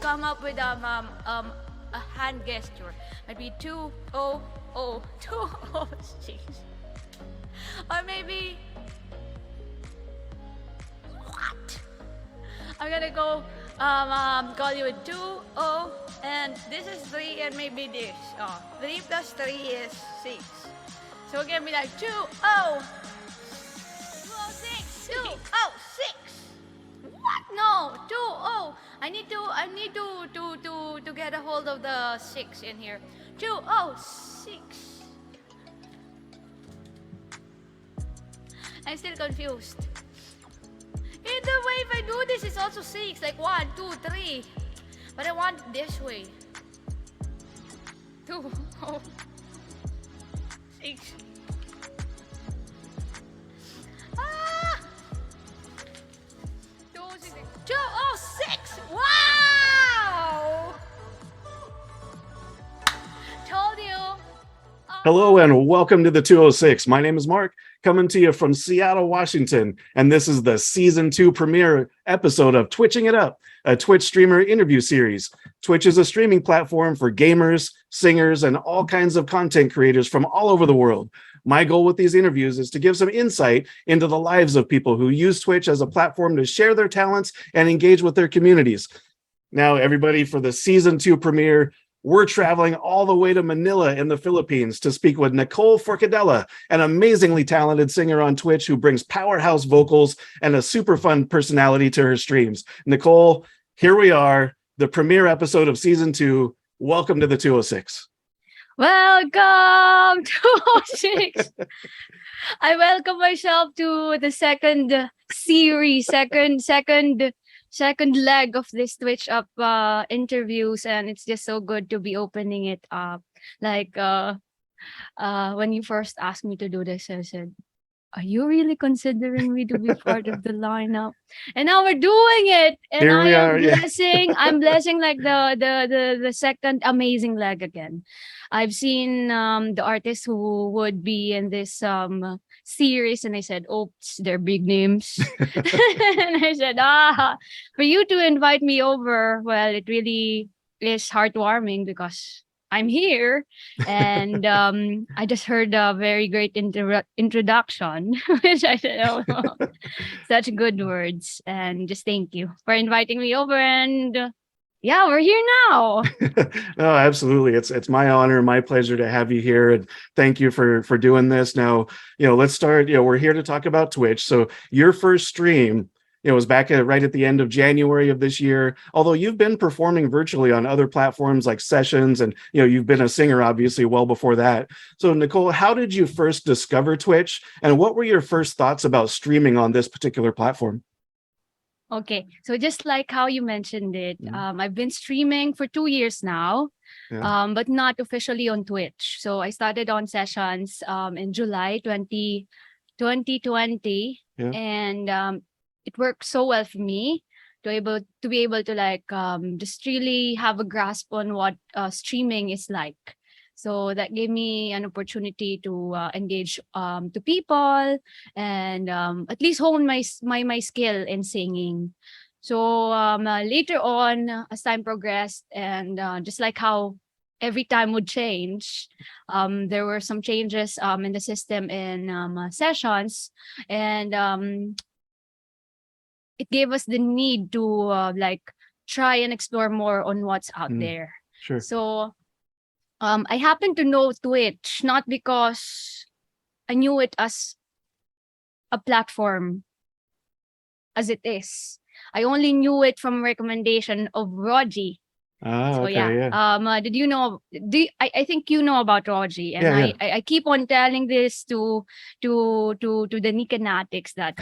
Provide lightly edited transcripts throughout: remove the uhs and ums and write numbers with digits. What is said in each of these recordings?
come up with a hand gesture. Maybe 200 206, or maybe what? I'm gonna go call you with 2 0, and this is 3, and maybe this. 3 plus 3 is 6. So give me like 206. What? No, 20. I need to get a hold of the 6 in here. 206. I'm still confused. Either way, if I do this, it's also 6. Like 1, 2, 3. But I want it this way. 206. Ah! 206. Wow! Told you. Hello and welcome to the 206. My name is Mark, coming to you from Seattle, Washington, and this is the season 2 premiere episode of Twitching It Up, a Twitch streamer interview series. Twitch is a streaming platform for gamers, singers, and all kinds of content creators from all over the world. My goal with these interviews is to give some insight into the lives of people who use Twitch as a platform to share their talents and engage with their communities. Now, everybody, for the season 2 premiere, we're traveling all the way to Manila in the Philippines to speak with Nicole Forcadela, an amazingly talented singer on Twitch who brings powerhouse vocals and a super fun personality to her streams. Nicole, here we are, the premiere episode of season 2. Welcome to the 206. Welcome to 6. I welcome myself to the second series, second leg of this Twitch Up interviews, and it's just so good to be opening it up. Like when you first asked me to do this, I said, "Are you really considering me to be part of the lineup?" And now we're doing it, and Here we are, yeah. I'm blessing like the second amazing leg again. I've seen the artists who would be in this series, and I said, "Oops, they're big names." And I said, for you to invite me over, well, it really is heartwarming because I'm here, and I just heard a very great introduction, which I said, "Oh, such good words," and just thank you for inviting me over. And yeah, we're here now. No, absolutely. It's my honor, my pleasure to have you here, and thank you for doing this. Now, let's start. We're here to talk about Twitch. So your first stream, was back right at the end of January of this year. Although you've been performing virtually on other platforms like Sessions, and you've been a singer obviously well before that. So Nicole, how did you first discover Twitch, and what were your first thoughts about streaming on this particular platform? Okay, so just like how you mentioned it, I've been streaming for 2 years now, but not officially on Twitch. So I started on Sessions in July 2020, and it worked so well for me to be able to like just really have a grasp on what streaming is like. So that gave me an opportunity to engage to people and at least hone my skill in singing. So later on, as time progressed, and just like how every time would change, there were some changes in the system in Sessions, and it gave us the need to like try and explore more on what's out there. Sure. So I happen to know Twitch not because I knew it as a platform as it is. I only knew it from recommendation of Rogie. So okay, did you know? I think you know about Rogie, and I keep on telling this to the Nickanatics that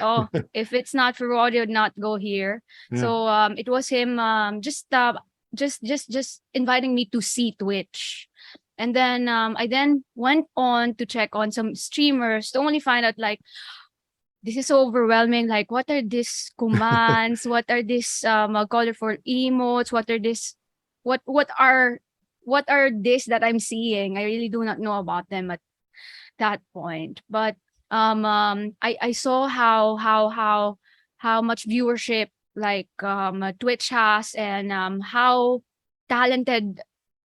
if it's not for Rogie, I would not go here. So it was him just inviting me to see Twitch. And then I then went on to check on some streamers to only find out like, this is so overwhelming. Like, what are these commands? What are these colorful emotes? What are this? What are this that I'm seeing? I really do not know about them at that point. But I saw how much viewership Twitch has, and how talented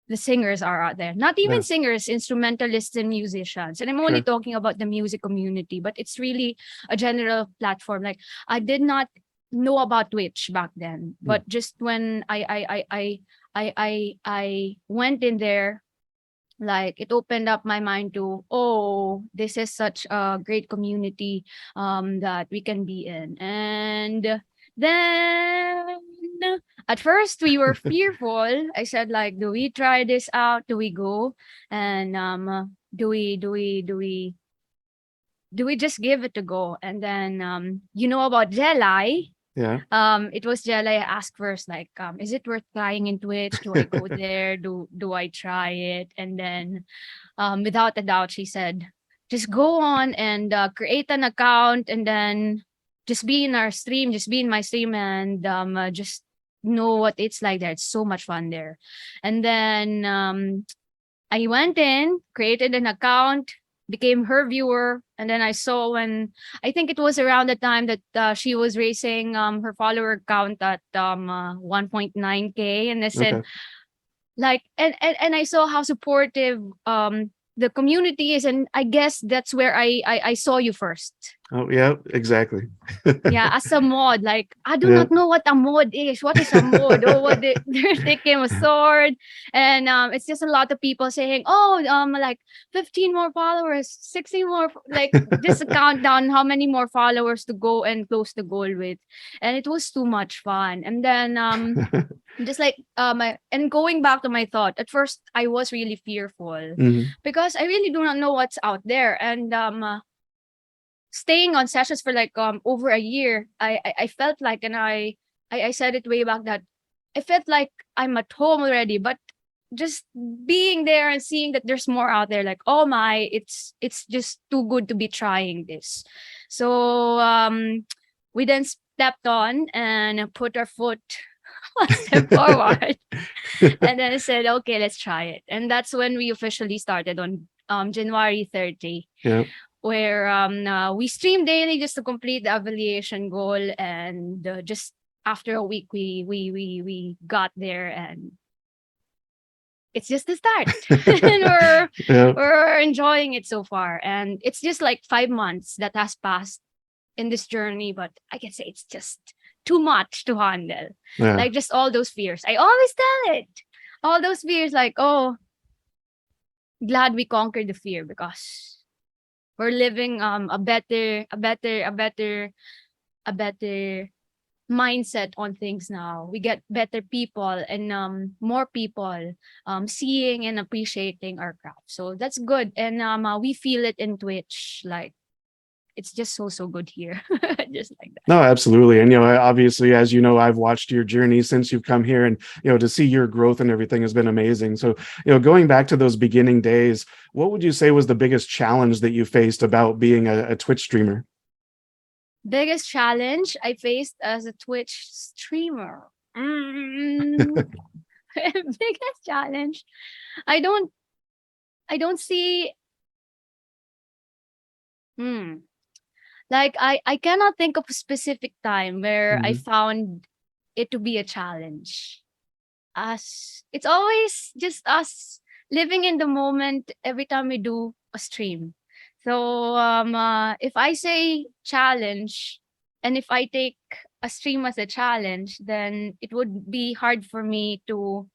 the singers are out there. Not even singers, instrumentalists and musicians. And I'm only talking about the music community, but it's really a general platform. Like, I did not know about Twitch back then, but just when I went in there, like, it opened up my mind to, oh, this is such a great community that we can be in. And then at first we were fearful. I said, like, do we try this out? Do we go? And do we just give it a go? And then about Jellai. Yeah. It was Jellai asked first, like, is it worth trying in Twitch? Do I go there? Do I try it? And then without a doubt, she said, just go on and create an account, and then just be in our stream, just be in my stream, and just know what it's like there. It's so much fun there. And then I went in, created an account, became her viewer, and then I saw when, I think it was around the time that she was raising her follower count at 1.9K, and I said, like, and I saw how supportive the community is, and I guess that's where I saw you first. Oh yeah, exactly. Yeah, as a mod, like, I do not know what a mod is. What is a mod? Oh, they're taking a sword, and it's just a lot of people saying, oh, like 15 more followers, 16 more, like, just a countdown how many more followers to go and close the goal with, and it was too much fun. And then just like and going back to my thought, at first I was really fearful because I really do not know what's out there, and staying on sessions for like over a year, I felt like, and I said it way back, that I felt like I'm at home already, but just being there and seeing that there's more out there, like, oh my, it's just too good to be trying this. So we then stepped on and put our foot one step forward, and then I said, okay, let's try it. And that's when we officially started on January 30. Yeah. Where we stream daily just to complete the affiliation goal, and just after a week we got there, and it's just the start. And we're enjoying it so far, and it's just like 5 months that has passed in this journey, but I can say it's just too much to handle. Like, just all those fears, I always tell it, all those fears, like, oh, glad we conquered the fear, because we're living a better mindset on things now. We get better people, and more people seeing and appreciating our craft. So that's good. And we feel it in Twitch. Like, it's just so good here. Just like that. No, absolutely. And obviously, as you know, I've watched your journey since you've come here, and to see your growth and everything has been amazing. So going back to those beginning days, what would you say was the biggest challenge that you faced about being a Twitch streamer? Biggest challenge I faced as a Twitch streamer. Biggest challenge, I don't see. Like, I cannot think of a specific time where I found it to be a challenge. As it's always just us living in the moment every time we do a stream. So if I say challenge, and if I take a stream as a challenge, then it would be hard for me to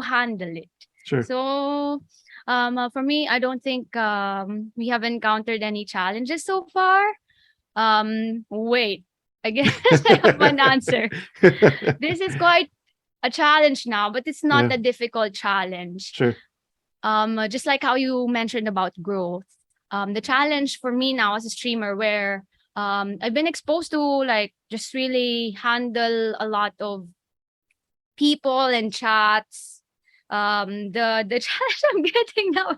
handle it. Sure. So for me, I don't think we have encountered any challenges so far. Wait, I guess I have an answer. This is quite a challenge now, but it's not a difficult challenge. Sure. Just like how you mentioned about growth. The challenge for me now as a streamer, where I've been exposed to, like, just really handle a lot of people and chats. The challenge I'm getting now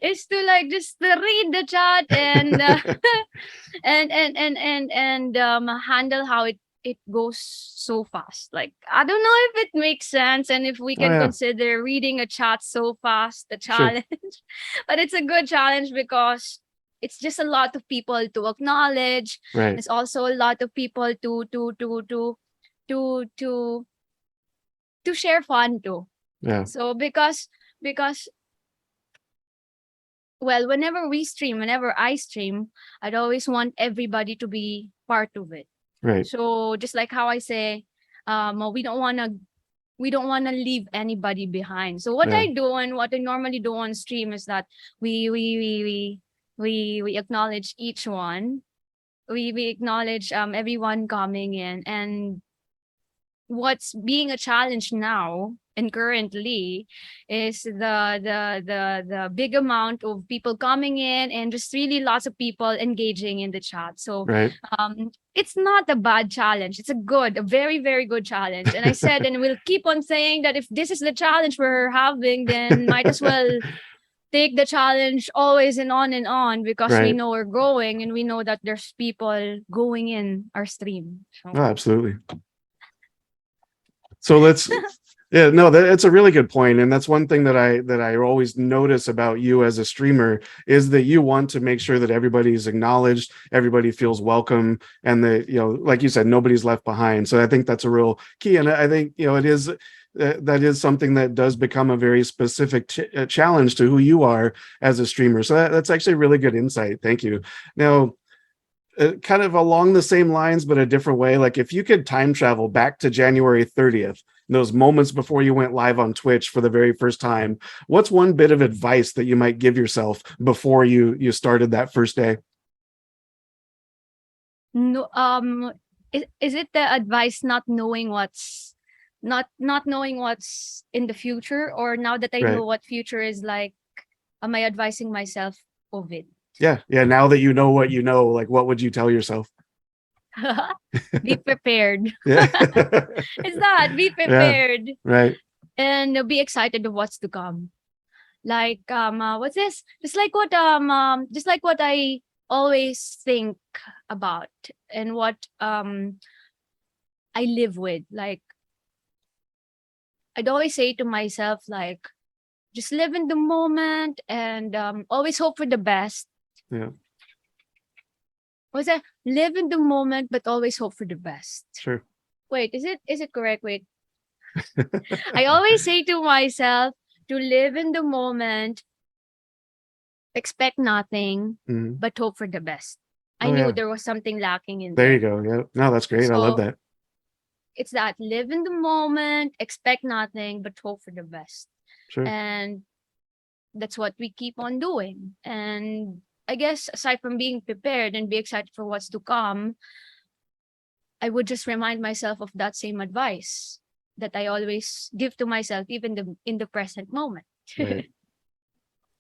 is to, like, just to read the chat and and handle how it goes so fast. Like, I don't know if it makes sense, and if we can consider reading a chat so fast a challenge. Sure. But it's a good challenge because it's just a lot of people to acknowledge. Right. It's also a lot of people to to to to share fun too. Yeah. So because well, whenever I stream, I'd always want everybody to be part of it. Right. So just like how I say, we don't wanna leave anybody behind. So what Yeah. I do and what I normally do on stream is that we we we we we acknowledge each one. We acknowledge everyone coming in, and what's being a challenge now and currently is the big amount of people coming in and just really lots of people engaging in the chat. So Right. it's not a bad challenge. It's a very, very good challenge. And I said, and we'll keep on saying that if this is the challenge we're having, then might as well take the challenge always and on because we Right. know we're growing and we know that there's people going in our stream. So. Oh, absolutely. So let's, yeah, no, that's a really good point, and that's one thing that I always notice about you as a streamer is that you want to make sure that everybody's acknowledged, everybody feels welcome, and that, you know, like you said, nobody's left behind. So I think that's a real key, and I think, you know, it is. That is something that does become a very specific challenge to who you are as a streamer. So that's actually really good insight. Thank you. Now, kind of along the same lines, but a different way. Like if you could time travel back to January 30th, those moments before you went live on Twitch for the very first time, what's one bit of advice that you might give yourself before you started that first day? No, is it the advice not knowing what's in the future, or now that I know Right. what future is like, am I advising myself of it? Yeah. Yeah. Now that you know what you know, like what would you tell yourself? Be prepared. Yeah. It's that, be Yeah. prepared Right. and be excited of what's to come. Like what's this? Just like what I always think about and what I live with. Like I'd always say to myself, like, just live in the moment and always hope for the best. Yeah. Was that live in the moment but always hope for the best? Sure. Wait, is it correct? Wait. I always say to myself to live in the moment, expect nothing, Mhm. but hope for the best. I Oh knew yeah. there was something lacking in There you there. go. Yeah. No, that's great. I love So that. it's that live in the moment, expect nothing, but hope for the best. Sure. And that's what we keep on doing. And I guess aside from being prepared and be excited for what's to come, I would just remind myself of that same advice that I always give to myself, even in the present moment. Right.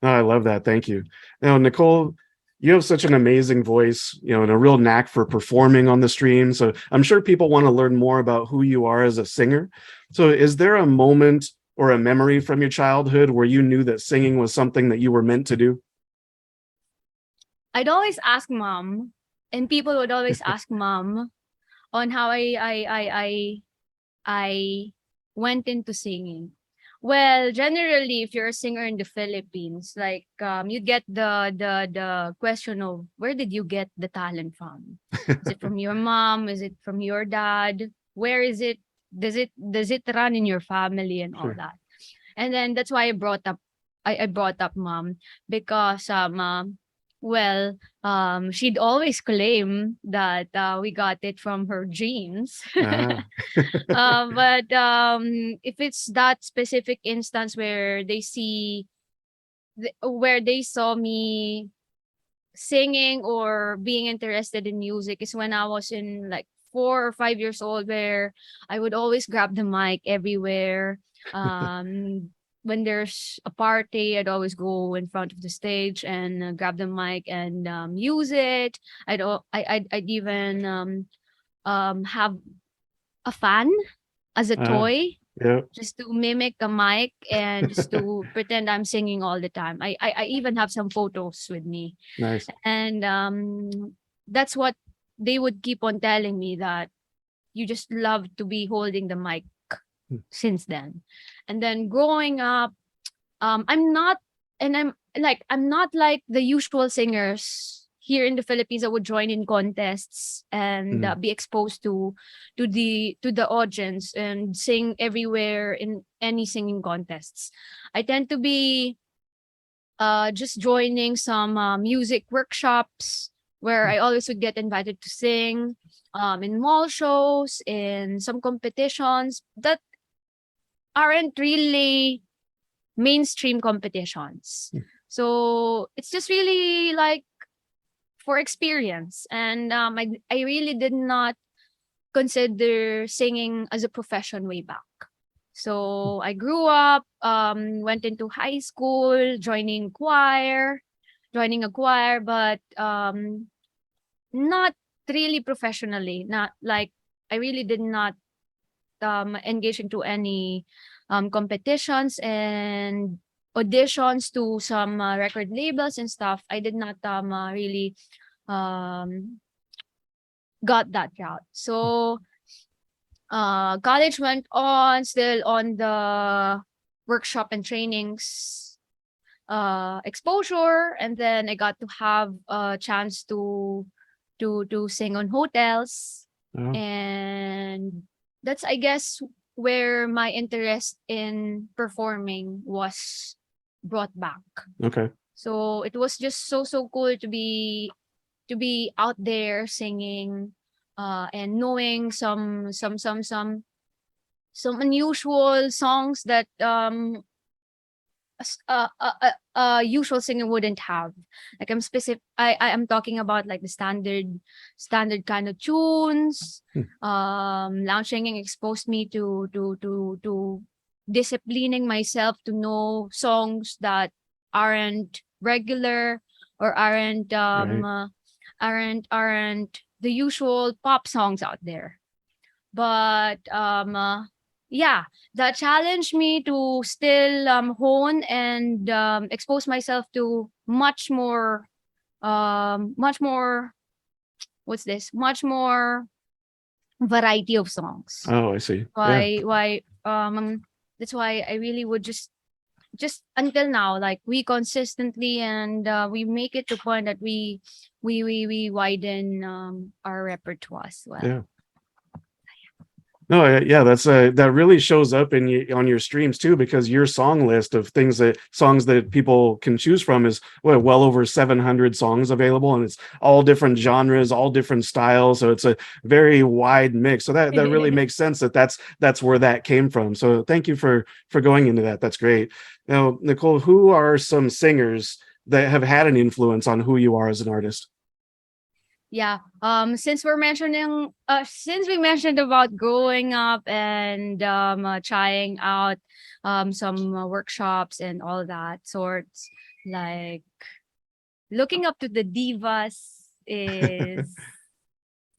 No, I love that. Thank you. Now, Nicole, you have such an amazing voice, you know, and a real knack for performing on the stream. So I'm sure people want to learn more about who you are as a singer. So is there a moment or a memory from your childhood where you knew that singing was something that you were meant to do? I'd always ask mom, and people would always ask mom on how I went into singing. Well, generally, if you're a singer in the Philippines, like you get the question of where did you get the talent from? Is it from your mom? Is it from your dad? Where is it? Does it run in your family and all Sure. that? And then that's why I brought up mom because well, she'd always claim that we got it from her genes. Ah, But if it's that specific instance where where they saw me singing or being interested in music is when I was in like 4 or 5 years old, where I would always grab the mic everywhere. When there's a party, I'd always go in front of the stage and grab the mic and use it. I'd even have a fan as a ah, toy yeah, just to mimic a mic and just to pretend I'm singing all the time. I even have some photos with me. nice. And that's what they would keep on telling me, that you just love to be holding the mic since then. And then growing up, I'm not, and I'm not like the usual singers here in the Philippines, I would join in contests and be exposed to the audience and sing everywhere in any singing contests. I tend to be just joining some music workshops where I always would get invited to sing in mall shows, in some competitions that aren't really mainstream competitions. So it's just really like for experience. And I really did not consider singing as a profession way back. So I grew up, went into high school, joining a choir, but not really professionally. Not like I really did not engage into any competitions and auditions to some record labels and stuff. I did not really got that route. So college went on, still on the workshop and trainings exposure, and then I got to have a chance to sing on hotels. And that's, I guess, where my interest in performing was brought back. Okay. So it was just so cool to be out there singing and knowing some unusual songs that a usual singer wouldn't have. Like I am talking about like the standard kind of tunes. Lounge singing exposed me to disciplining myself to know songs that aren't regular or aren't the usual pop songs out there. But yeah, that challenged me to still hone and expose myself to much more much more variety of songs. Oh, I see. Why that's why I really would just until now, like we consistently and we make it to point that we widen our repertoire as well. Yeah. No, yeah, that's that really shows up on your streams too, because your song list of songs that people can choose from is well over 700 songs available, and it's all different genres, all different styles. So it's a very wide mix. So that really makes sense that's where that came from. So thank you for going into that. That's great. Now, Nicole, who are some singers that have had an influence on who you are as an artist? Yeah. Since we mentioned about growing up and trying out some workshops and all that sorts, like looking up to the divas is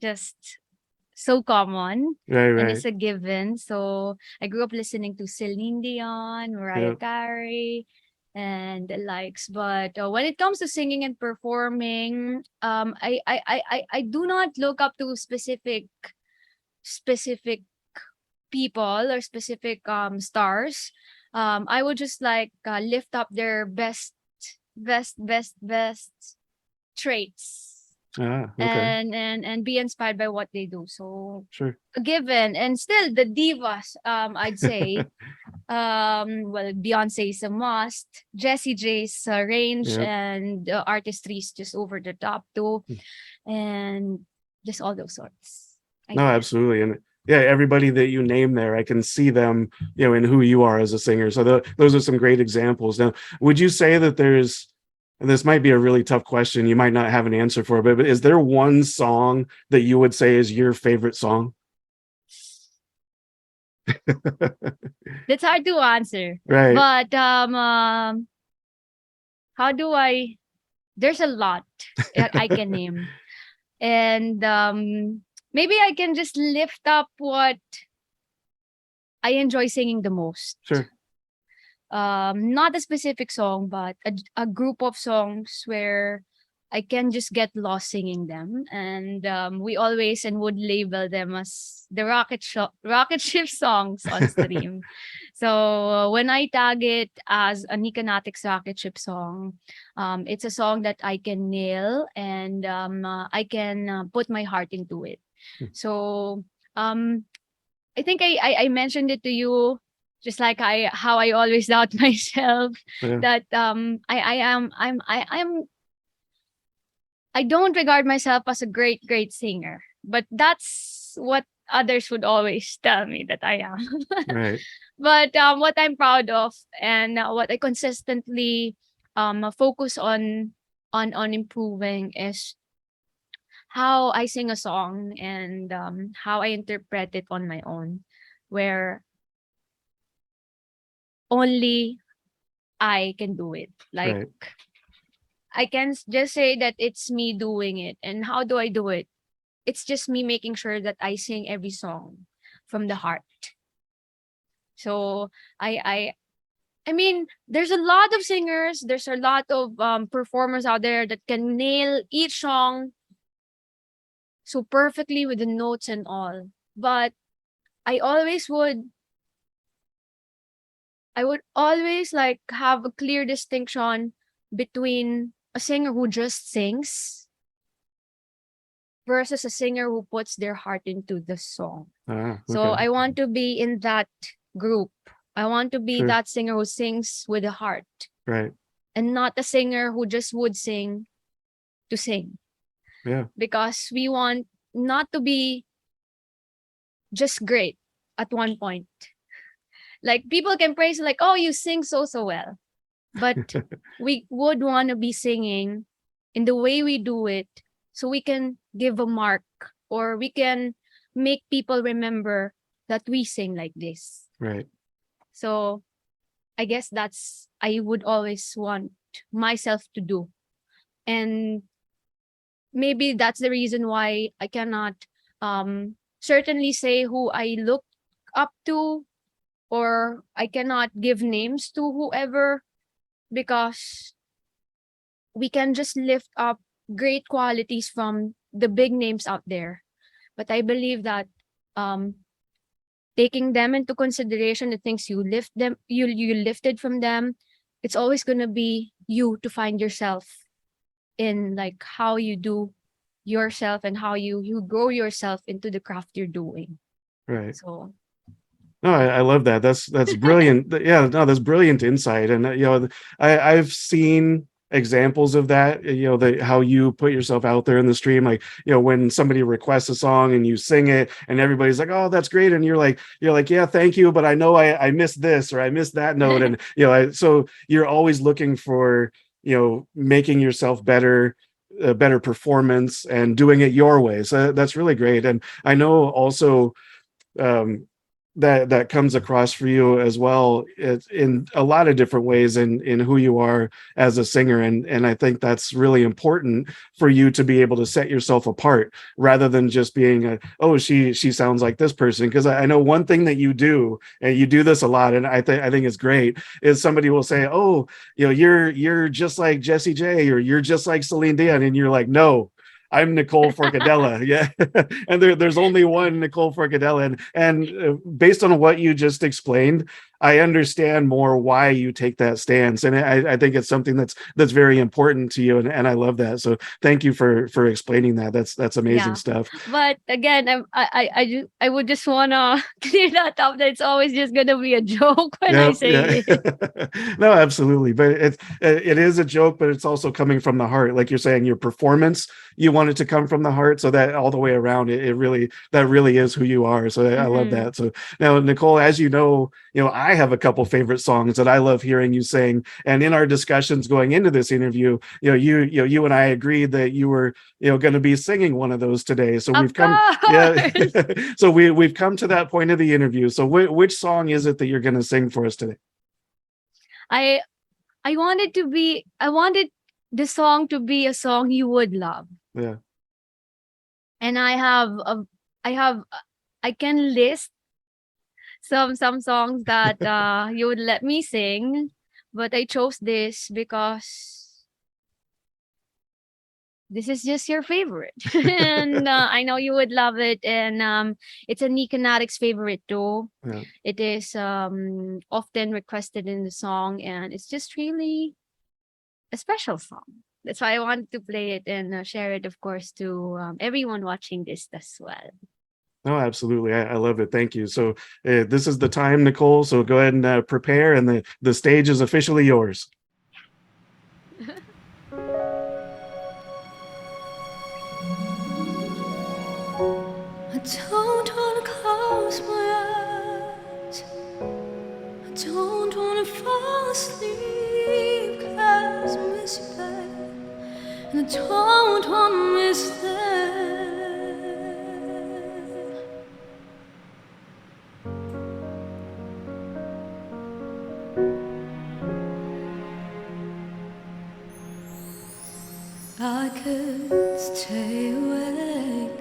just so common. Right. And it's a given. So I grew up listening to Celine Dion, Mariah Carey, and the likes. But when it comes to singing and performing, I do not look up to specific people or specific stars. I would just like lift up their best traits. Okay. And be inspired by what they do. So sure. Given, and still the divas, I'd say well, Beyonce is a must. Jessie J's range and artistry is just over the top too, and just all those sorts. No, absolutely. And yeah, everybody that you name there, I can see them, in who you are as a singer. So those are some great examples. Now, would you say that and this might be a really tough question, you might not have an answer for, but is there one song that you would say is your favorite song? That's hard to answer. Right. But how do there's a lot that I can name. And maybe I can just lift up what I enjoy singing the most. Sure. Not a specific song, but a group of songs where I can just get lost singing them, and we always and would label them as the rocket ship songs on stream. So when I tag it as a Nickanatics rocket ship song, it's a song that I can nail, and I can put my heart into it. So um, I think I mentioned it to you, just like how I always doubt myself, Yeah. that I don't regard myself as a great singer, but that's what others would always tell me that I am. Right. But what I'm proud of, and what I consistently focus on improving, is how I sing a song, and how I interpret it on my own, where only I can do it. Like, Right. I can just say that it's me doing it. And how do I do it? It's just me making sure that I sing every song from the heart. So I mean, there's a lot of singers, there's a lot of performers out there that can nail each song so perfectly with the notes and all. But I always would I would always like have a clear distinction between a singer who just sings versus a singer who puts their heart into the song. So Okay. I want to be in that group. I want to be Sure. that singer who sings with a heart, Right. and not a singer who just would sing to sing. Yeah. Because we want not to be just great at one point. Like, people can praise, like, oh, you sing so well. But we would want to be singing in the way we do it, so we can give a mark, or we can make people remember that we sing like this. Right. So I guess that's I would always want myself to do. And maybe that's the reason why I cannot certainly say who I look up to, or I cannot give names to whoever, because we can just lift up great qualities from the big names out there. But I believe that um taking them into consideration, the things you lifted from them, it's always gonna be you to find yourself in, like, how you do yourself, and how you grow yourself into the craft you're doing. Right. So No, I love that. That's brilliant. Yeah, no, that's brilliant insight. And I've seen examples of that. How you put yourself out there in the stream, like when somebody requests a song and you sing it, and everybody's like, "Oh, that's great," and you're like, "Yeah, thank you, but I know I missed this or I missed that note," and so you're always looking for making yourself better. A better performance and doing it your way. So that's really great. And I know also um, that comes across for you as well. It's in a lot of different ways in who you are as a singer, and I think that's really important for you to be able to set yourself apart rather than just being oh, she sounds like this person. Because I know one thing that you do, and you do this a lot, and I think it's great, is somebody will say, oh, you're just like Jessie J, or you're just like Celine Dion, and you're like, no, I'm Nicole Forcadela. Yeah. And there's only one Nicole Forcadela. And based on what you just explained, I understand more why you take that stance. And I think it's something that's very important to you. And I love that. So thank you for explaining that. That's amazing yeah. stuff. But again, I would just wanna clear that up, that it's always just gonna be a joke when I Yep, yeah. say it. No, absolutely. But it is a joke, but it's also coming from the heart. Like you're saying, your performance, you want it to come from the heart. So that all the way around, that really is who you are. So I love Mhm. that. So now, Nicole, as I have a couple favorite songs that I love hearing you sing. And in our discussions going into this interview, you and I agreed that you were, going to be singing one of those today. So Of we've come, yeah. course. So we've come to that point of the interview. So which song is it that you're going to sing for us today? I I wanted the song to be a song you would love. Yeah. And I have I can list some songs that you would let me sing, but I chose this because this is just your favorite. And I know you would love it. And it's a Nickanatics favorite too. Yeah. It is often requested in the song, and it's just really a special song. That's why I wanted to play it and share it, of course, to everyone watching this as well. No, absolutely. I love it. Thank you. So this is the time, Nicole. So go ahead and prepare, and the stage is officially yours. I don't wanna close my eyes. I don't wanna fall asleep, 'cause I miss you, babe. And I don't wanna miss them. I could stay awake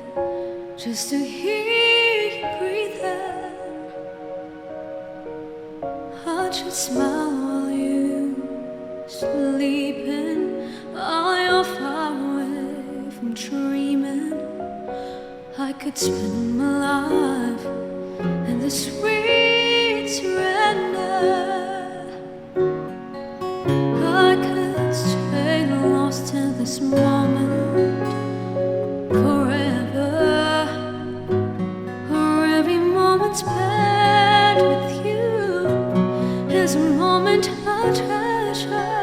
just to hear you breathing. I should smile while you sleeping. While you're far away from dreaming. I could spend my life in the sweet surrender. I could stay lost in this moment forever. For every moment spent with you is a moment I treasure.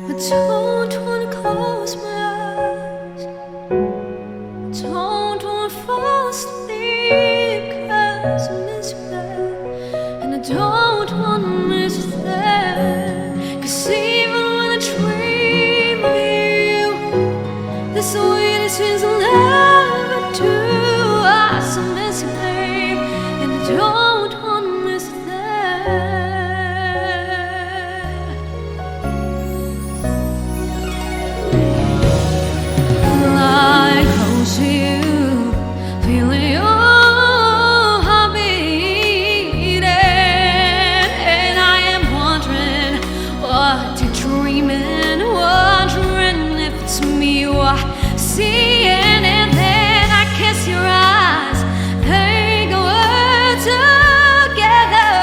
I don't wanna close my eyes. I don't wanna fall asleep, 'cause I miss you, babe. And I don't wanna miss them. 'Cause even when I dream of you, the sweetest things I'll ever do. I still miss you, babe, and I don't wanna miss them. Lying close to you, feeling your heart beating, and I am wondering what you're dreaming, wondering if it's me you are seeing. And then I kiss your eyes, they go together.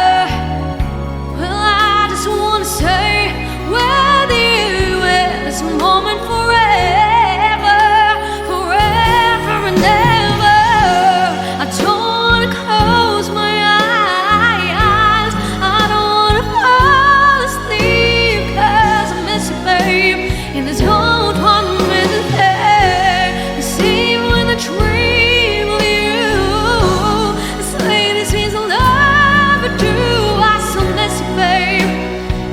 Well, I just wanna stay with you in this moment forever, forever and ever. I don't wanna close my eyes. I don't wanna fall asleep, 'cause I miss you, babe, and I don't wanna miss a thing. 'Cause even when I dream of you, the sweetest things I'll ever do. I still miss you, babe,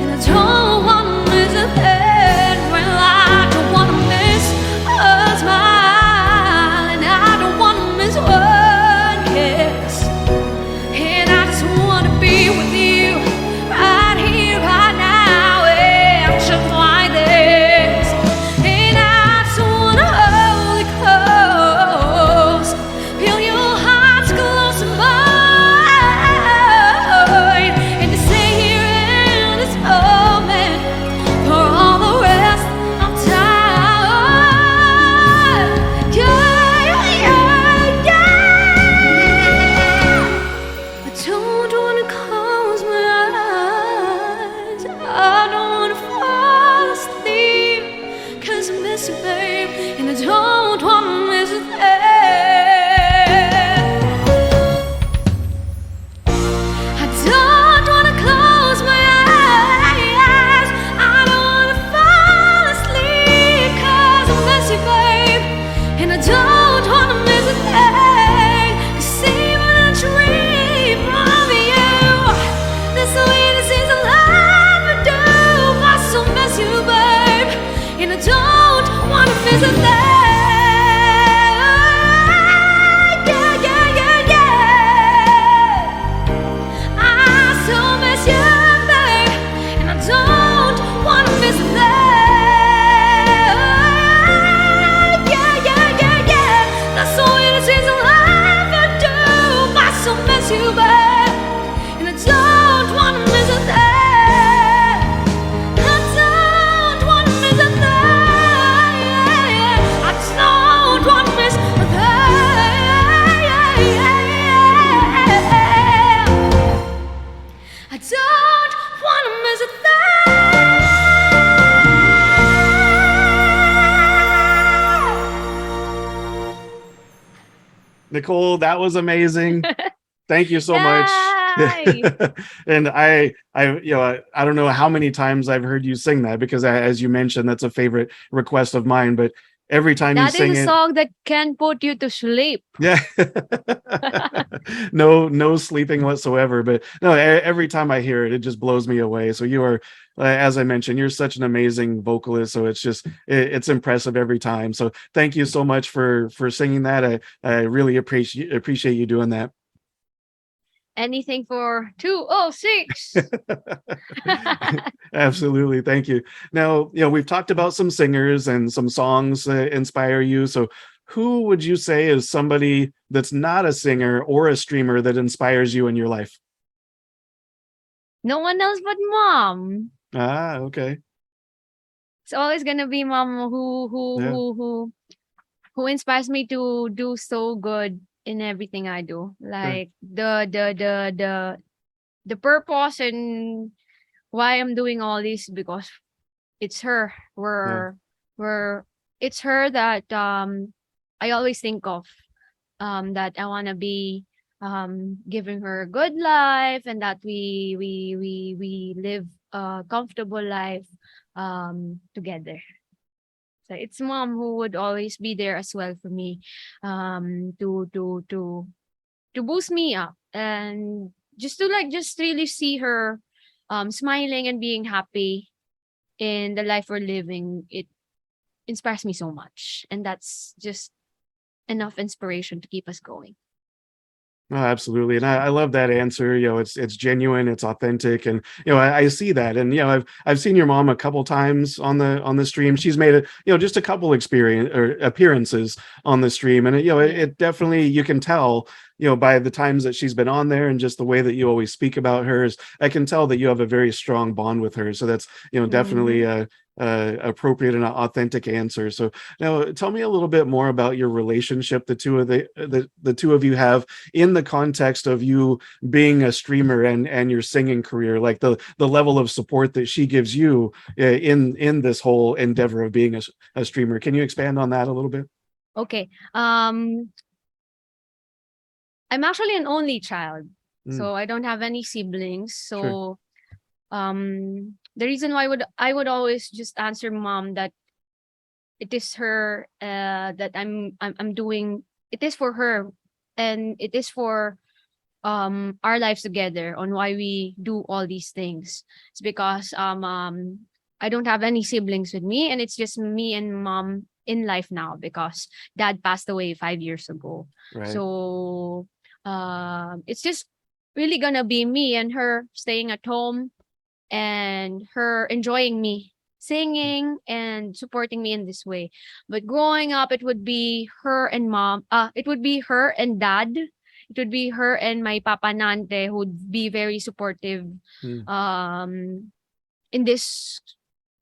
and I don't wanna miss a thing. Well, I don't wanna miss a smile, and I don't wanna miss one kiss. And I just wanna be with you right here, right now, and just like this. And I just wanna hold you close, feel your heart close to mine, and to stay here in this moment for all the rest of time. Yeah, yeah, yeah, yeah. I don't wanna close my eyes. I don't wanna fall asleep, 'cause I miss you, babe, and I don't wanna miss a thing. I don't wanna close my eyes. I don't wanna fall asleep, 'cause I miss you, babe, and I don't wanna miss a thing. 'Cause even when I dream of you, the sweetest things I'll ever do. I still miss you, babe, and I don't wanna miss a thing. Yeah, yeah, yeah, yeah. I still miss you, babe, and I don't wanna miss a thing. Yeah, yeah, yeah, yeah. The sweetest things I'll ever do. I still miss you, babe, and I don't wanna miss a thing. I don't Nicole, that was amazing. Thank you so much. Yay! And I don't know how many times I've heard you sing that, because as you mentioned, that's a favorite request of mine. But every time you That sing is a it, song that can put you to sleep. yeah, no sleeping whatsoever. But no, every time I hear it, it just blows me away. So you are, as I mentioned, you're such an amazing vocalist. So it's just it's impressive every time. So thank you so much for singing that. I really appreciate you doing that. Anything for 206. Absolutely. Thank you. Now, we've talked about some singers and some songs inspire you. So who would you say is somebody that's not a singer or a streamer that inspires you in your life? No one else but mom. Ah, okay. It's always gonna be mom Yeah. who inspires me to do so good in everything I do. Like the purpose and why I'm doing all this, because it's her. Yeah. We're it's her that I always think of, that I want to be giving her a good life, and that we live a comfortable life together. So it's mom who would always be there as well for me, to boost me up, and just to just really see her smiling and being happy in the life we're living. It inspires me so much, and that's just enough inspiration to keep us going. Oh, absolutely. And I love that answer. It's genuine, it's authentic. And, I see that. And, I've seen your mom a couple times on the stream. She's made it, just a couple appearances on the stream. And, it definitely, you can tell, by the times that she's been on there and just the way that you always speak about her, I can tell that you have a very strong bond with her. So that's, definitely appropriate and authentic answer. So now tell me a little bit more about your relationship the two of you have in the context of you being a streamer and your singing career, like the level of support that she gives you in this whole endeavor of being a streamer. Can you expand on that a little bit? Okay. I'm actually an only child, so I don't have any siblings. So the reason why I would always just answer mom that it is her, that I'm doing it is for her, and it is for our lives together, on why we do all these things. It's because I don't have any siblings with me, and it's just me and mom in life now, because dad passed away 5 years ago. Right. So it's just really gonna be me and her staying at home, and her enjoying me singing and supporting me in this way. But growing up, it would be her and mom. It would be her and dad. It would be her and my papa Nante, who would be very supportive in this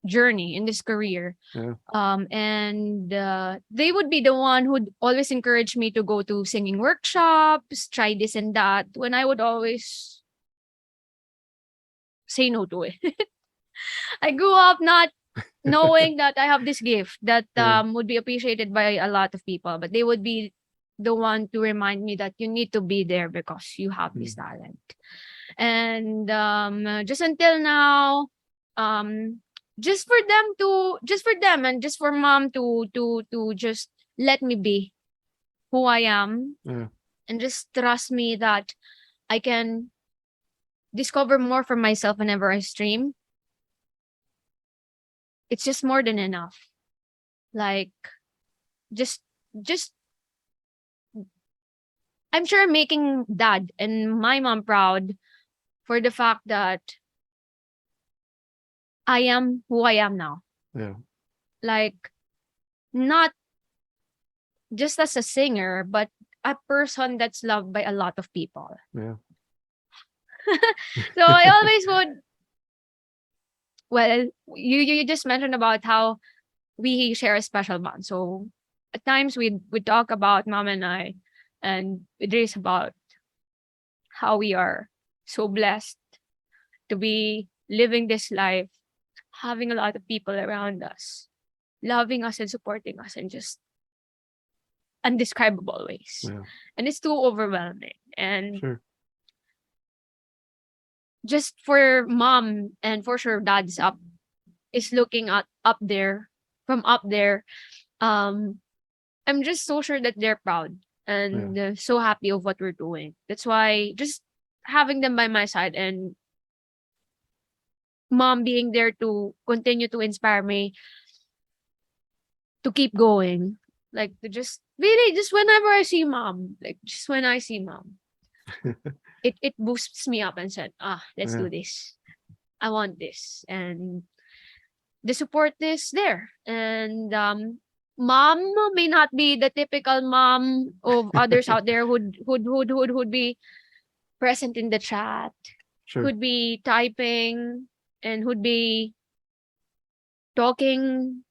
journey, in this career. Yeah. And they would be the one who'd always encourage me to go to singing workshops, try this and that, when I would always say no to it. I grew up not knowing that I have this gift that would be appreciated by a lot of people, but they would be the one to remind me that you need to be there because you have this talent. And just until now, just for them and just for mom to just let me be who I am, and just trust me that I can discover more for myself whenever I stream. It's just more than enough. Like, just I'm sure making dad and my mom proud for the fact that I am who I am now. Yeah. Like, not just as a singer, but a person that's loved by a lot of people. Yeah. So I always would. Well, you just mentioned about how we share a special bond. So at times we talk about mom and I, and it is about how we are so blessed to be living this life, having a lot of people around us, loving us and supporting us, and just undescribable ways. Yeah. And it's too overwhelming. And Sure. just for mom and for sure dad's is looking at up there from up there. I'm just so sure that they're proud and so happy of what we're doing. That's why just having them by my side and mom being there to continue to inspire me to keep going. Like to just really just whenever I see mom, like just when I see mom, it boosts me up and said, let's do this. I want this. And the support is there. And mom may not be the typical mom of others out there who'd be present in the chat, who'd be typing and who'd be talking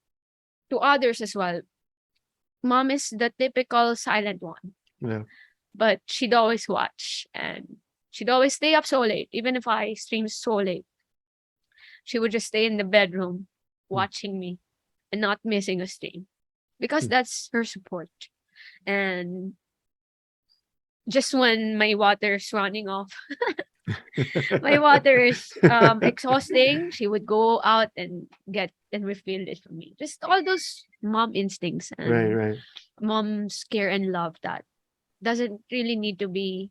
to others as well. Mom is the typical silent one. Yeah. But she'd always watch and she'd always stay up so late, even if I stream so late. She would just stay in the bedroom watching me and not missing a stream because that's her support. And just when my water's running off, my water is exhausting, she would go out and get and refill it for me. Just all those mom instincts and mom's care and love that doesn't really need to be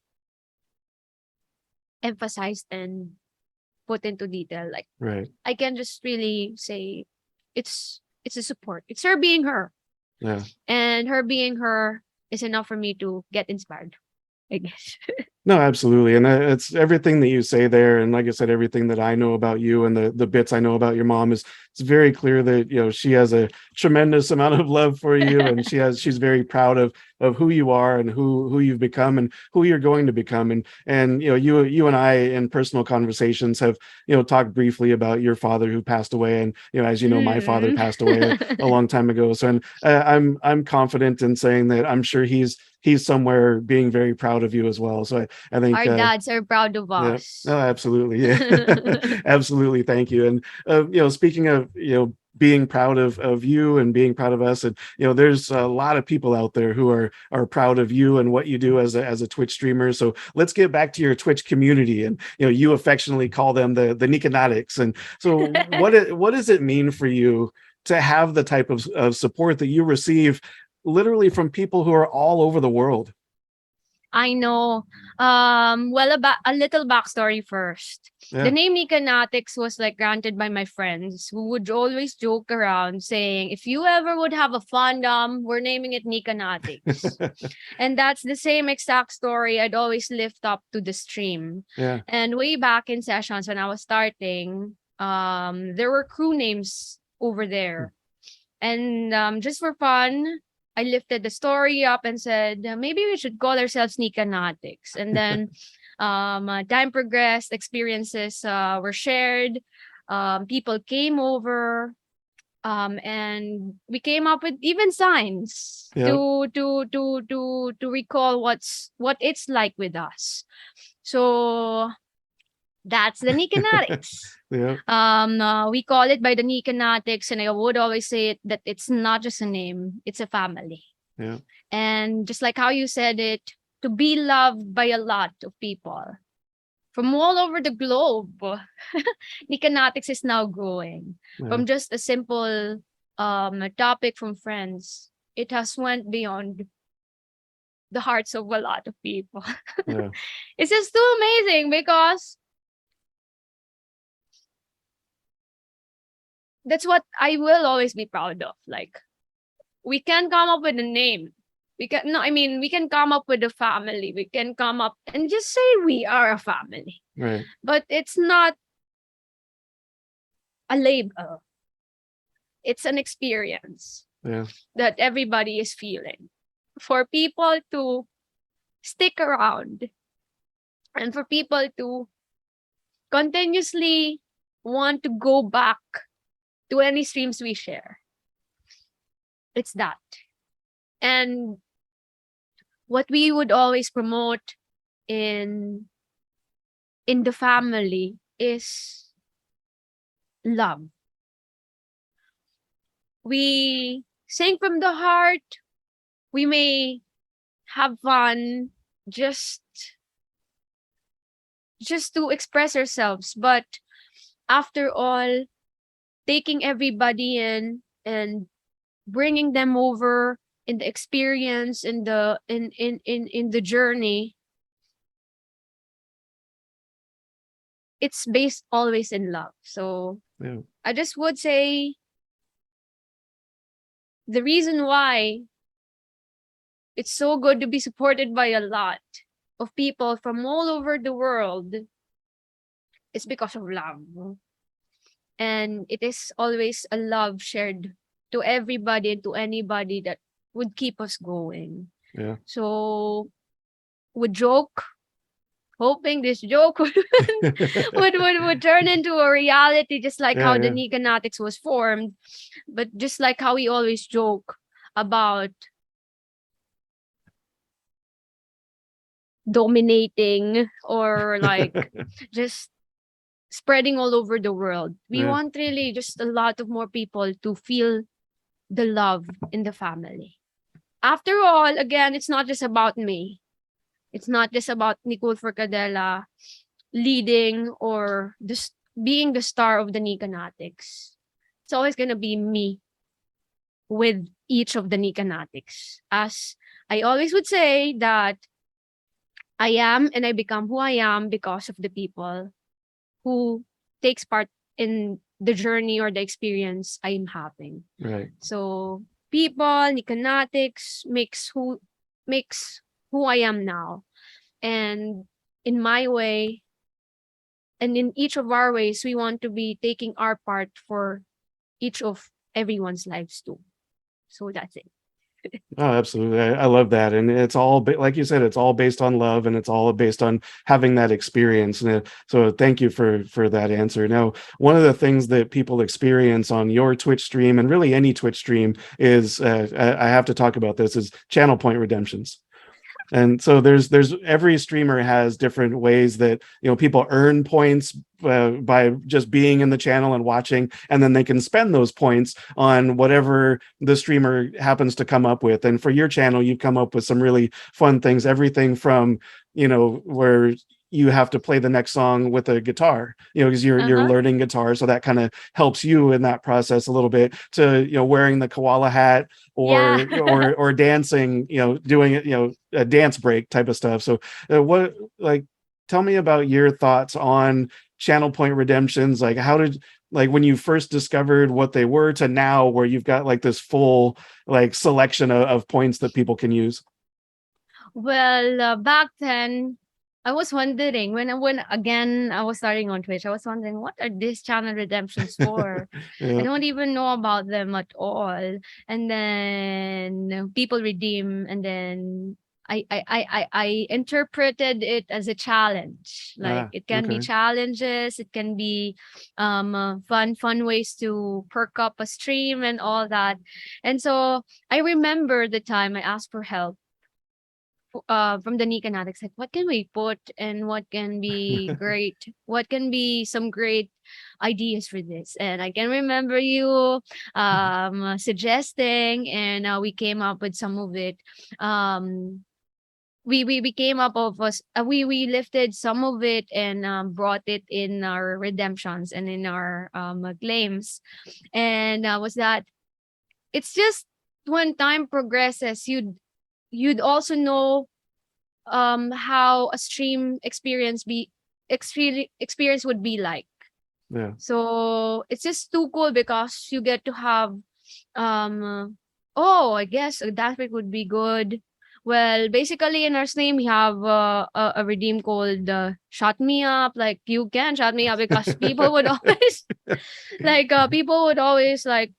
emphasized and put into detail. Like I can just really say it's a support. It's her being her. Yeah. And her being her is enough for me to get inspired, I guess. No, absolutely. And it's everything that you say there. And like I said, everything that I know about you and the bits I know about your mom is it's very clear that, you know, she has a tremendous amount of love for you and she's very proud of who you are and who you've become and who you're going to become. And, you know, you and I in personal conversations have, you know, talked briefly about your father who passed away. And, you know, as you know, my father passed away a long time ago. So, and I'm confident in saying that I'm sure he's somewhere being very proud of you as well. So I think our dads are proud of us. Yeah. Oh, absolutely. Yeah. Absolutely. Thank you. And, you know, speaking of, you know, being proud of you and being proud of us, and, you know, there's a lot of people out there who are proud of you and what you do as a Twitch streamer. So let's get back to your Twitch community, and, you know, you affectionately call them the Nickanatics. And so what does it mean for you to have the type of support that you receive literally from people who are all over the world? I know. Well, about a little backstory first. The name Nickanatics was like granted by my friends who would always joke around saying, if you ever would have a fandom, we're naming it Nickanatics. And that's the same exact story I'd always lift up to the stream. Yeah. And way back in sessions when I was starting, there were crew names over there. And just for fun, I lifted the story up and said, maybe we should call ourselves Nickanatics. And then time progressed, experiences were shared, people came over, and we came up with even signs to recall what it's like with us. So that's the Nickanatics. We call it by the Nickanatics, and I would always say it that it's not just a name, it's a family. Yeah. And just like how you said it, to be loved by a lot of people from all over the globe. Nickanatics is now growing from just a simple topic from friends. It has went beyond the hearts of a lot of people. It's just too amazing because that's what I will always be proud of. Like, we can come up with a name. We can come up with a family. We can come up and just say we are a family. Right. But it's not a label. It's an experience that everybody is feeling. For people to stick around and for people to continuously want to go back to any streams we share. It's that. And what we would always promote in the family is love. We sing from the heart. we may have fun just to express ourselves, but after all, taking everybody in and bringing them over in the experience, in the journey, it's based always in love. So Yeah. I just would say the reason why it's so good to be supported by a lot of people from all over the world is because of love. And it is always a love shared to everybody and to anybody that would keep us going. Yeah. So would joke, hoping this joke would turn into a reality, just like how the Nickanatics was formed. But just like how we always joke about dominating or like just spreading all over the world. We want really just a lot of more people to feel the love in the family. After all, again, it's not just about me. It's not just about Nicole Forcadela leading or just being the star of the Nickanatics. It's always gonna be me with each of the Nickanatics. As I always would say that I am and I become who I am because of the people who takes part in the journey or the experience I am having. Right. So people, Nickanatics makes who I am now. And in my way, and in each of our ways, we want to be taking our part for each of everyone's lives too. So that's it. Oh, absolutely. I love that. And it's all, like you said, it's all based on love, and it's all based on having that experience. And so thank you for that answer. Now, one of the things that people experience on your Twitch stream, and really any Twitch stream, is I have to talk about this, is channel point redemptions. And so there's every streamer has different ways that, you know, people earn points by just being in the channel and watching, and then they can spend those points on whatever the streamer happens to come up with. And for your channel, you've come up with some really fun things, everything from, you know, where you have to play the next song with a guitar, you know, because you're learning guitar, so that kind of helps you in that process a little bit, to, you know, wearing the koala hat, or or dancing, you know, doing it, you know, a dance break type of stuff. So what, like, tell me about your thoughts on channel point redemptions. Like, how did, like, when you first discovered what they were to now, where you've got like this full like selection of points that people can use? Well, back then, I was wondering when again I was starting on Twitch. I was wondering, what are these channel redemptions for? I don't even know about them at all. And then people redeem, and then I interpreted it as a challenge. Like it can be challenges, it can be fun ways to perk up a stream and all that. And so I remember the time I asked for help from the Nickanatics, like what can we put and what can be great, what can be some great ideas for this. And I can remember you suggesting, and we came up with some of it. We came up of us, we lifted some of it and brought it in our redemptions and in our claims. And was that it's just when time progresses, you'd also know how a stream experience would be like. So it's just too cool because you get to have I guess a dance break would be good. Well, basically in our stream we have a redeem called shut me up. Like you can shut me up because people would always like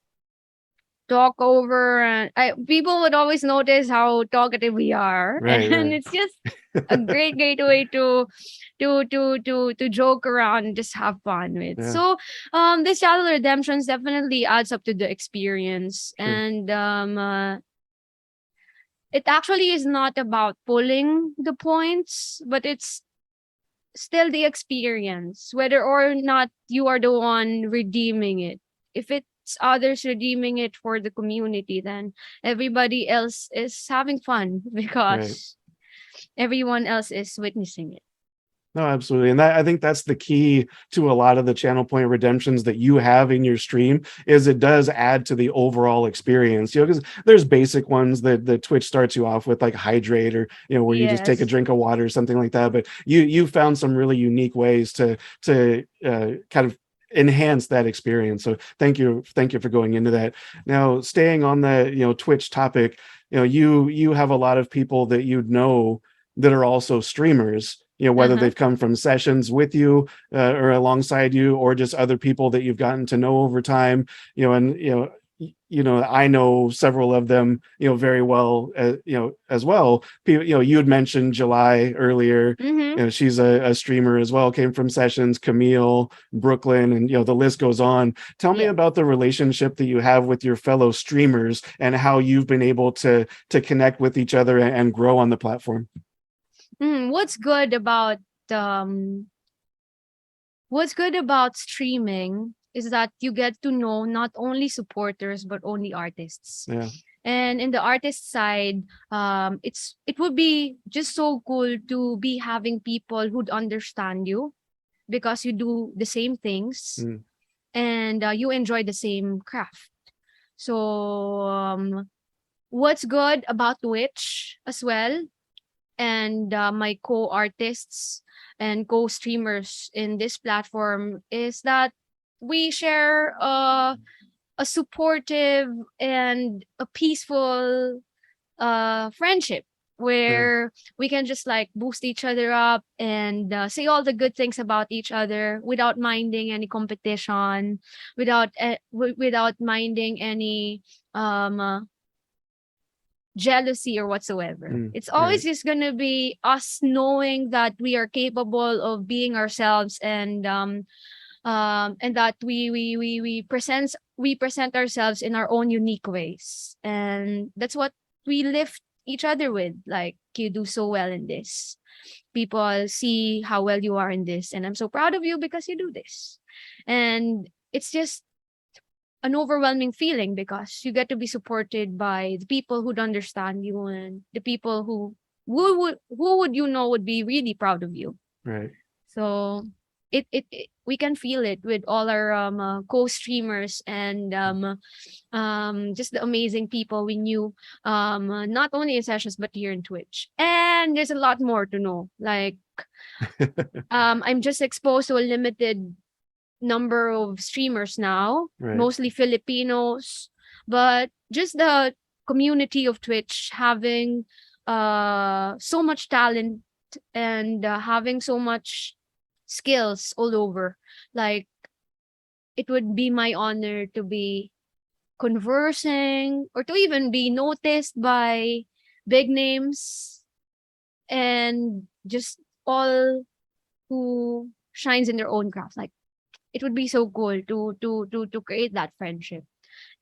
talk over, and people would always notice how talkative we are, and it's just a great way to joke around and just have fun with. So this channel redemptions definitely adds up to the experience. And it actually is not about pulling the points, but it's still the experience, whether or not you are the one redeeming it. If it's it's others redeeming it for the community, then everybody else is having fun because everyone else is witnessing it. No, absolutely. And I think that's the key to a lot of the channel point redemptions that you have in your stream, is it does add to the overall experience, because there's basic ones that the Twitch starts you off with, like hydrate, or, where you just take a drink of water or something like that. But you found some really unique ways to kind of enhance that experience. So thank you for going into that. Now, staying on the, Twitch topic, you have a lot of people that that are also streamers, whether they've come from sessions with you or alongside you, or just other people that you've gotten to know over time, and I know several of them, very well, as well. You had mentioned July earlier. She's a streamer as well, came from sessions, Camille, Brooklyn, and the list goes on. Tell me about the relationship that you have with your fellow streamers and how you've been able to connect with each other and grow on the platform. What's good about streaming is that you get to know not only supporters but only artists. Yeah. And in the artist side, it would be just so cool to be having people who'd understand you because you do the same things and you enjoy the same craft. So what's good about Twitch as well, and my co-artists and co-streamers in this platform, is that we share a supportive and a peaceful friendship where we can just like boost each other up and say all the good things about each other without minding any competition, without minding any jealousy or whatsoever. It's always just gonna be us knowing that we are capable of being ourselves, and that we present ourselves in our own unique ways, and that's what we lift each other with. Like, you do so well in this. People see how well you are in this, and I'm so proud of you because you do this. And it's just an overwhelming feeling because you get to be supported by the people who'd understand you, and the people who would would be really proud of you. Right. So it we can feel it with all our co-streamers and just the amazing people we knew, not only in sessions but here in Twitch. And there's a lot more to know. Like I'm just exposed to a limited number of streamers now, mostly Filipinos, but just the community of Twitch having so much talent and having so much skills all over. Like, it would be my honor to be conversing or to even be noticed by big names and just all who shines in their own craft. Like, it would be so cool to create that friendship.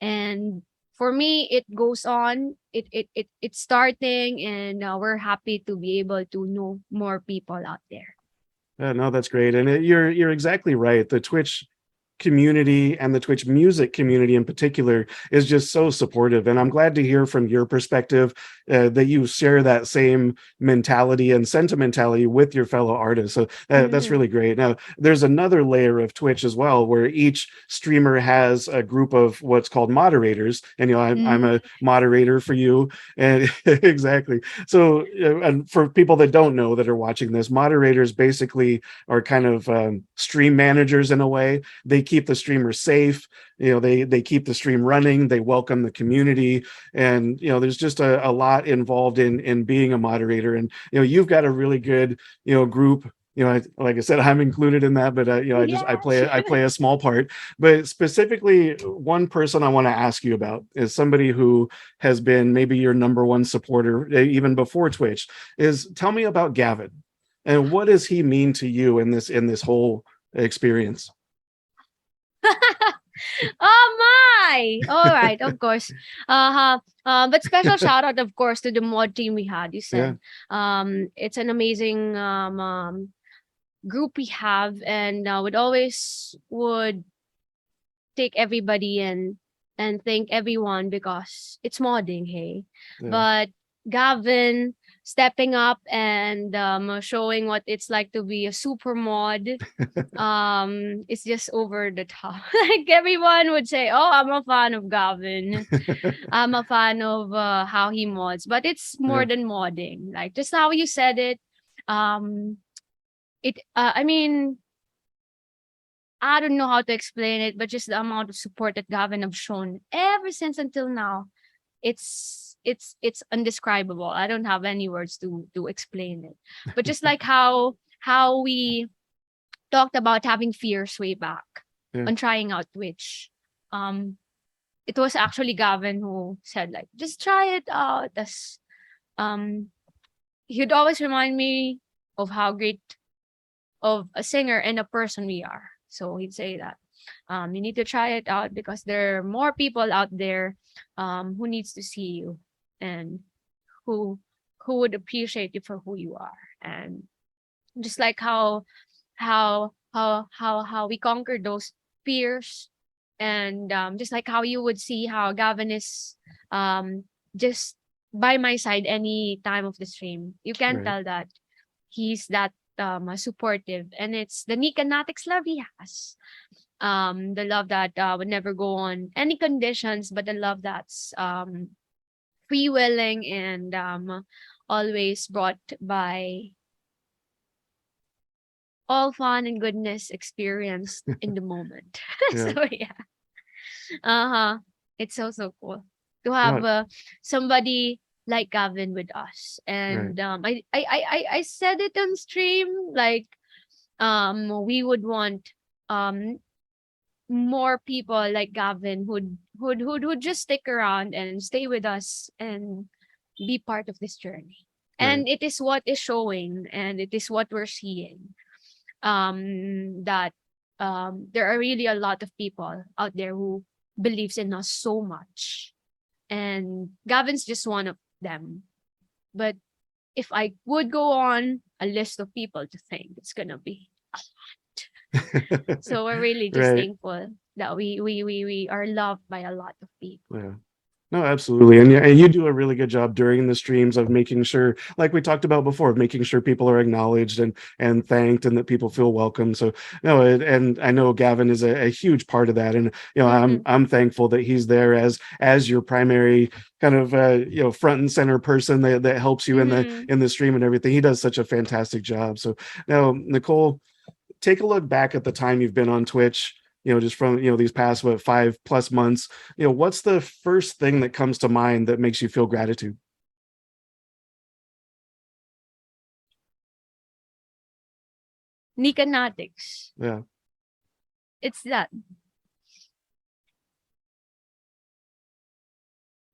And for me, it goes on. It's starting, and we're happy to be able to know more people out there. No, that's great. And you're exactly right. The Twitch community and the Twitch music community in particular is just so supportive. And I'm glad to hear from your perspective that you share that same mentality and sentimentality with your fellow artists. So that's really great. Now, there's another layer of Twitch as well, where each streamer has a group of what's called moderators. And, I'm a moderator for you. And exactly. So, and for people that don't know that are watching this, moderators basically are kind of stream managers in a way. They keep the streamer safe, they keep the stream running, they welcome the community, and there's just a lot involved in being a moderator. And you've got a really good group. Like I said, I'm included in that, but I play a small part. But specifically, one person I want to ask you about is somebody who has been maybe your number one supporter even before Twitch. Tell me about Gavin, and what does he mean to you in this whole experience? Oh my! All right, of course. But special shout out, of course, to the mod team we had. You said, it's an amazing group we have, and would take everybody in and thank everyone because it's modding, hey. Yeah. But Gavin stepping up and showing what it's like to be a super mod, it's just over the top. Like everyone would say, "Oh, I'm a fan of Gavin. I'm a fan of how he mods." But it's more than modding. Like just how you said it. I mean, I don't know how to explain it, but just the amount of support that Gavin have shown ever since until now, it's undescribable. I don't have any words to explain it. But just like how we talked about having fears way back on trying out Twitch. It was actually Gavin who said like, just try it out. As he'd always remind me of how great of a singer and a person we are. So he'd say that you need to try it out because there are more people out there who needs to see you and who would appreciate you for who you are. And just like how we conquer those fears, and just like how you would see how Gavin is just by my side any time of the stream. You can tell that he's that supportive, and it's the Nickanatics love he has. The love that would never go on any conditions, but the love that's free willing and always brought by all fun and goodness experienced in the moment. So it's so cool to have somebody like Gavin with us. And I said it on stream, like we would want more people like Gavin who'd just stick around and stay with us and be part of this journey. And it is what is showing, and it is what we're seeing. That there are really a lot of people out there who believes in us so much, and Gavin's just one of them. But if I would go on a list of people to thank, it's gonna be a lot. So we're really just thankful that we are loved by a lot of people. Yeah. No, absolutely. And you do a really good job during the streams of making sure, like we talked about before, making sure people are acknowledged and thanked and that people feel welcome. So no, and I know Gavin is a huge part of that. And, you know, I'm thankful that he's there as your primary kind of, you know, front and center person that helps you in the stream and everything. He does such a fantastic job. So now, Nicole, take a look back at the time you've been on Twitch, you know, just from, you know, these past 5+ months. You know, what's the first thing that comes to mind that makes you feel gratitude? Nickanatics. Yeah. It's that.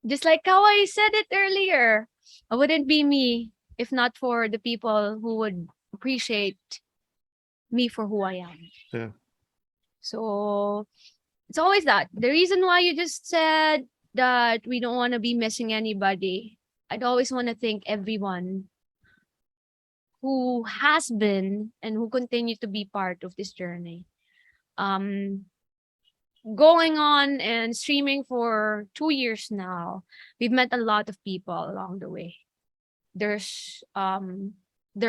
Just like how I said it earlier, I wouldn't be me if not for the people who would appreciate me for who I am. Yeah. So it's always that. The reason why you just said that we don't want to be missing anybody, I'd always want to thank everyone who has been and who continue to be part of this journey. Going on and streaming for 2 years now, we've met a lot of people along the way. There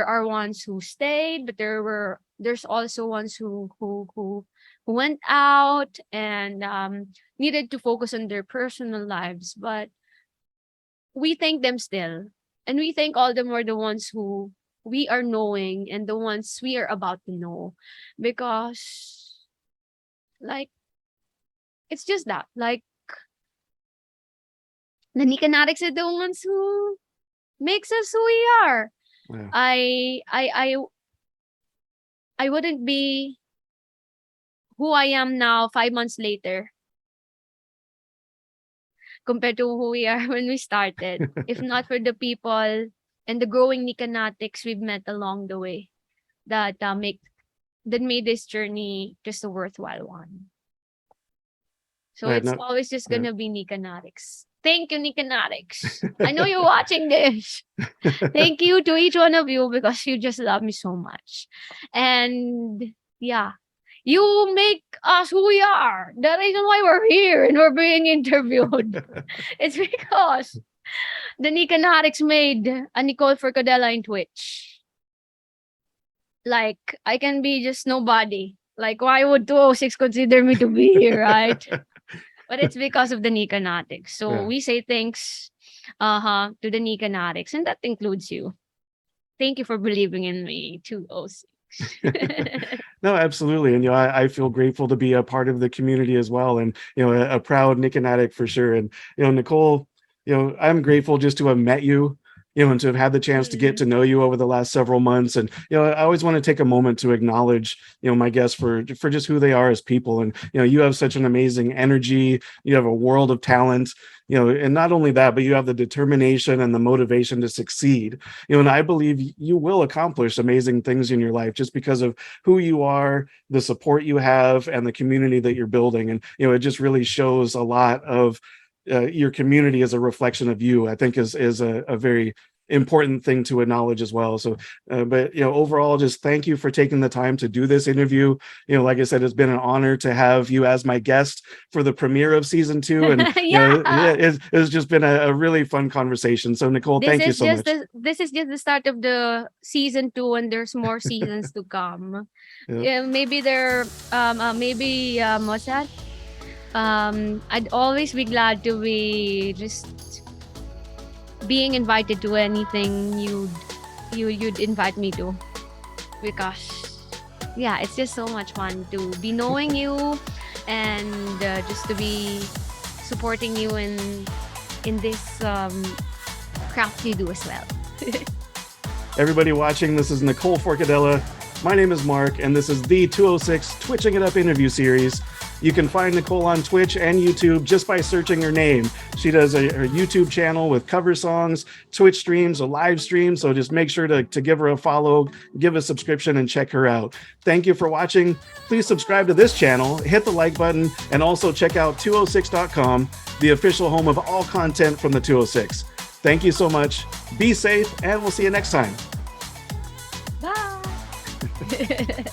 are ones who stayed, but there's also ones who went out and needed to focus on their personal lives. But we thank them still, and we thank all the more the ones who we are knowing and the ones we are about to know, because like it's just that, like the Nickanatics are the ones who makes us who we are. Yeah. I wouldn't be who I am now 5 months later compared to who we are when we started, if not for the people and the growing Nickanatics we've met along the way that made this journey just a worthwhile one. So it's always just gonna be Nickanatics. Thank you, Nickanatics. I know you're watching this. Thank you to each one of you because you just love me so much. And yeah, You make us who we are. The reason why we're here and we're being interviewed. It's because the Nickanatics made a Nicole Forcadela in Twitch. Like, I can be just nobody. Like, why would 206 consider me to be here, right? But it's because of the Nickanatics. So we say thanks to the Nickanatics, and that includes you. Thank you for believing in me, 206. No, absolutely. And, I feel grateful to be a part of the community as well. And, a proud Nickanatic for sure. And, Nicole, I'm grateful just to have met you, and to have had the chance to get to know you over the last several months. And, I always want to take a moment to acknowledge, my guests for just who they are as people. And, you have such an amazing energy. You have a world of talent, and not only that, but you have the determination and the motivation to succeed, and I believe you will accomplish amazing things in your life just because of who you are, the support you have, and the community that you're building. And, it just really shows a lot of your community as a reflection of you, I think is a very important thing to acknowledge as well. So, but, overall, just thank you for taking the time to do this interview. Like I said, it's been an honor to have you as my guest for the premiere of season 2. And, it's just been a really fun conversation. So, Nicole, thank you so much. This is just the start of the season 2, and there's more seasons to come. Maybe what's that? I'd always be glad to be just being invited to anything you'd invite me to, because it's just so much fun to be knowing you and just to be supporting you in this craft you do as well. Everybody watching, this is Nicole Forcadela. My name is Mark, and this is the 206 Twitching It Up interview series. You can find Nicole on Twitch and YouTube just by searching her name. She does her YouTube channel with cover songs, Twitch streams, a live stream. So just make sure to give her a follow, give a subscription, and check her out. Thank you for watching. Please subscribe to this channel, hit the like button, and also check out 206.com, the official home of all content from the 206. Thank you so much. Be safe, and we'll see you next time. Bye.